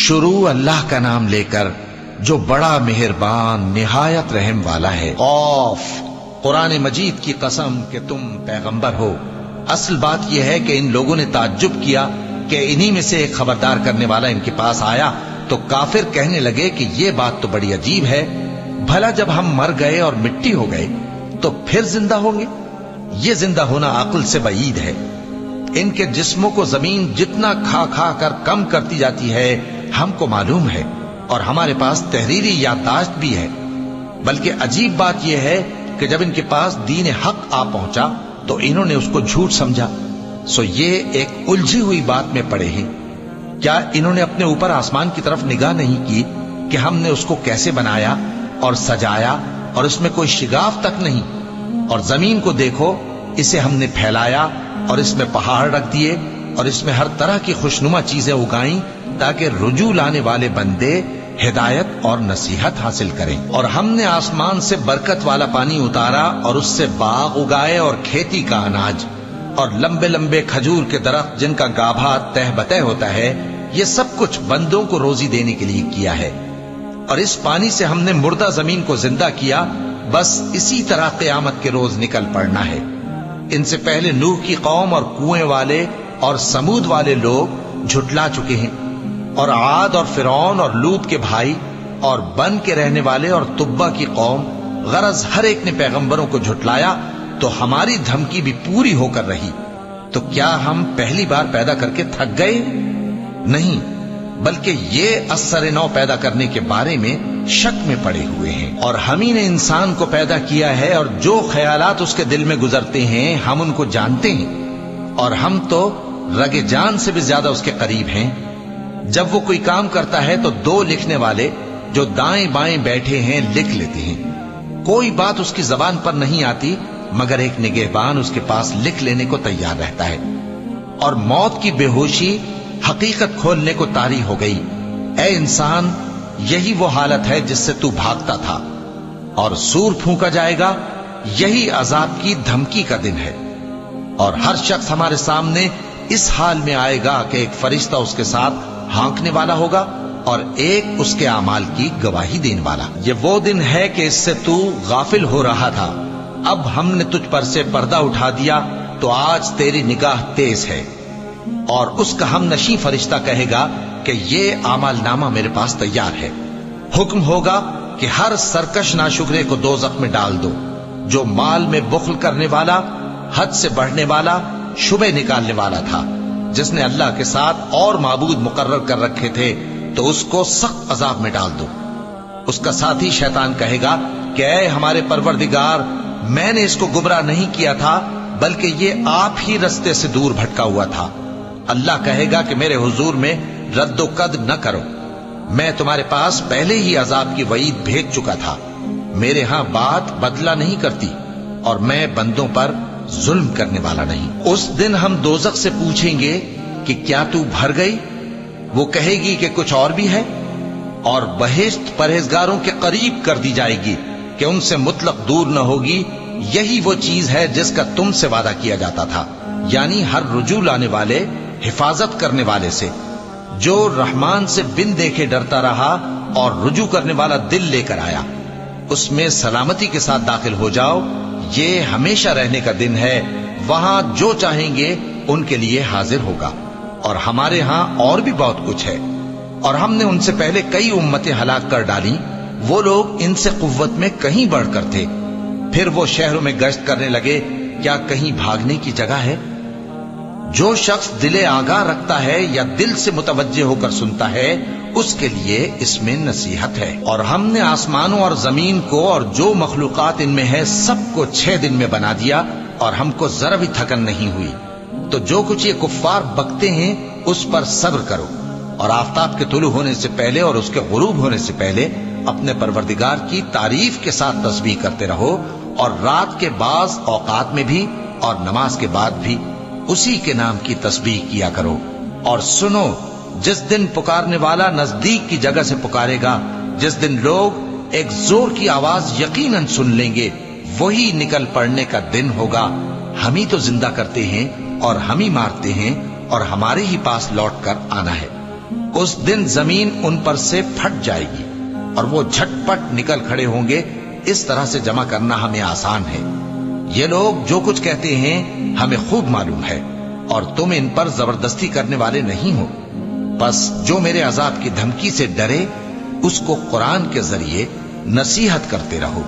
شروع اللہ کا نام لے کر جو بڑا مہربان نہایت رحم والا ہے۔ قاف، قرآن مجید کی قسم کہ تم پیغمبر ہو۔ اصل بات یہ ہے کہ ان لوگوں نے تعجب کیا کہ انہی میں سے ایک خبردار کرنے والا ان کے پاس آیا تو کافر کہنے لگے کہ یہ بات تو بڑی عجیب ہے، بھلا جب ہم مر گئے اور مٹی ہو گئے تو پھر زندہ ہوں گے؟ یہ زندہ ہونا عقل سے بعید ہے۔ ان کے جسموں کو زمین جتنا کھا کھا کر کم کرتی جاتی ہے ہم کو معلوم ہے، اور ہمارے پاس تحریری یادداشت بھی ہے۔ بلکہ عجیب بات یہ ہے کہ جب ان کے پاس دین حق آ پہنچا تو انہوں نے اس کو جھوٹ سمجھا۔ سو یہ ایک الجھی ہوئی بات میں پڑے ہیں۔ کیا انہوں نے اپنے اوپر آسمان کی طرف نگاہ نہیں کی کہ ہم نے اس کو کیسے بنایا اور سجایا اور اس میں کوئی شگاف تک نہیں؟ اور زمین کو دیکھو، اسے ہم نے پھیلایا اور اس میں پہاڑ رکھ دیے اور اس میں ہر طرح کی خوشنما چیزیں اگائیں تاکہ رجوع لانے والے بندے ہدایت اور نصیحت حاصل کریں۔ اور ہم نے آسمان سے برکت والا پانی اتارا اور اس سے باغ اگائے اور کھیتی کا اناج اور لمبے لمبے کھجور کے درخت جن کا گابھا تہ بتہ ہوتا ہے۔ یہ سب کچھ بندوں کو روزی دینے کے لیے کیا ہے۔ اور اس پانی سے ہم نے مردہ زمین کو زندہ کیا، بس اسی طرح قیامت کے روز نکل پڑنا ہے۔ ان سے پہلے نوح کی قوم اور کنویں والے اور سمود والے لوگ جھٹلا چکے ہیں، اور عاد اور فرعون اور لوط کے بھائی اور بن کے رہنے والے اور تبا کی قوم، غرض ہر ایک نے پیغمبروں کو جھٹلایا تو ہماری دھمکی بھی پوری ہو کر رہی۔ تو کیا ہم پہلی بار پیدا کر کے تھک گئے؟ نہیں، بلکہ یہ اثر نو پیدا کرنے کے بارے میں شک میں پڑے ہوئے ہیں۔ اور ہم ہی نے انسان کو پیدا کیا ہے، اور جو خیالات اس کے دل میں گزرتے ہیں ہم ان کو جانتے ہیں، اور ہم تو رگ جان سے بھی زیادہ اس کے قریب ہیں۔ جب وہ کوئی کام کرتا ہے تو دو لکھنے والے جو دائیں بائیں بیٹھے ہیں لکھ لیتے ہیں۔ کوئی بات اس کی زبان پر نہیں آتی مگر ایک نگہبان اس کے پاس لکھ لینے کو تیار رہتا ہے۔ اور موت کی بے ہوشی حقیقت کھولنے کو طاری ہو گئی۔ اے انسان، یہی وہ حالت ہے جس سے تو بھاگتا تھا، اور سور پھونکا جائے گا، یہی عذاب کی دھمکی کا دن ہے۔ اور ہر شخص ہمارے سامنے اس حال میں آئے گا کہ ایک فرشتہ اس کے ساتھ ہانکنے والا ہوگا اور ایک اس کے اعمال کی گواہی دینے والا۔ یہ وہ دن ہے کہ اس سے تو غافل ہو رہا تھا، اب ہم نے تجھ پر سے پردہ اٹھا دیا تو آج تیری نگاہ تیز ہے۔ اور اس کا ہم نشیں فرشتہ کہے گا کہ یہ اعمال نامہ میرے پاس تیار ہے۔ حکم ہوگا کہ ہر سرکش ناشکرے کو دوزخ میں ڈال دو، جو مال میں بخل کرنے والا، حد سے بڑھنے والا، شبہ نکالنے والا تھا، جس نے اللہ کے ساتھ اور معبود مقرر کر رکھے تھے، تو اس کو سخت عذاب میں ڈال دو۔ اس کا ساتھی شیطان کہے گا کہ اے ہمارے پروردگار، میں نے اس کو گمراہ نہیں کیا تھا بلکہ یہ آپ ہی رستے سے دور بھٹکا ہوا تھا۔ اللہ کہے گا کہ میرے حضور میں رد و قد نہ کرو، میں تمہارے پاس پہلے ہی عذاب کی وعید بھیج چکا تھا۔ میرے ہاں بات بدلہ نہیں کرتی، اور میں بندوں پر ظلم کرنے والا نہیں۔ اس دن ہم دوزخ سے پوچھیں گے کہ کیا تو بھر گئی؟ وہ کہے گی کہ کچھ اور بھی ہے، اور بہشت پرہیزگاروں کے قریب کر دی جائے گی کہ ان سے مطلق دور نہ ہوگی۔ یہی وہ چیز ہے جس کا تم سے وعدہ کیا جاتا تھا، یعنی ہر رجوع لانے والے، حفاظت کرنے والے سے، جو رحمان سے بن دیکھے ڈرتا رہا اور رجوع کرنے والا دل لے کر آیا، اس میں سلامتی کے ساتھ داخل ہو جاؤ۔ یہ ہمیشہ رہنے کا دن ہے، وہاں جو چاہیں گے ان کے لیے حاضر ہوگا۔ اور ہمارے ہاں اور بھی بہت کچھ ہے، اور ہم نے ان سے پہلے کئی امتیں ہلاک کر ڈالیں، وہ لوگ ان سے قوت میں کہیں بڑھ کر تھے۔ پھر وہ شہروں میں گشت کرنے لگے، کیا کہیں بھاگنے کی جگہ ہے؟ جو شخص دل آگاہ رکھتا ہے یا دل سے متوجہ ہو کر سنتا ہے، اس کے لیے اس میں نصیحت ہے۔ اور ہم نے آسمانوں اور زمین کو اور جو مخلوقات ان میں ہے سب کو 6 دن میں بنا دیا، اور ہم کو ذرا بھی تھکن نہیں ہوئی۔ تو جو کچھ یہ کفار بکتے ہیں اس پر صبر کرو، اور آفتاب کے طلوع ہونے سے پہلے اور اس کے غروب ہونے سے پہلے اپنے پروردگار کی تعریف کے ساتھ تسبیح کرتے رہو، اور رات کے بعض اوقات میں بھی اور نماز کے بعد بھی اسی کے نام کی تسبیح کیا کرو۔ اور سنو، جس دن پکارنے والا نزدیک کی جگہ سے پکارے گا، جس دن لوگ ایک زور کی آواز یقیناً سن لیں گے، وہی نکل پڑنے کا دن ہوگا۔ ہم ہی تو زندہ کرتے ہیں اور ہم ہی مارتے ہیں، اور ہمارے ہی پاس لوٹ کر آنا ہے۔ اس دن زمین ان پر سے پھٹ جائے گی اور وہ جھٹپٹ نکل کھڑے ہوں گے. اس طرح سے جمع کرنا ہمیں آسان ہے. یہ لوگ جو کچھ کہتے ہیں ہمیں خوب معلوم ہے اور تم ان پر زبردستی کرنے والے نہیں ہو. بس جو میرے عذاب کی دھمکی سے ڈرے اس کو قرآن کے ذریعے نصیحت کرتے رہو.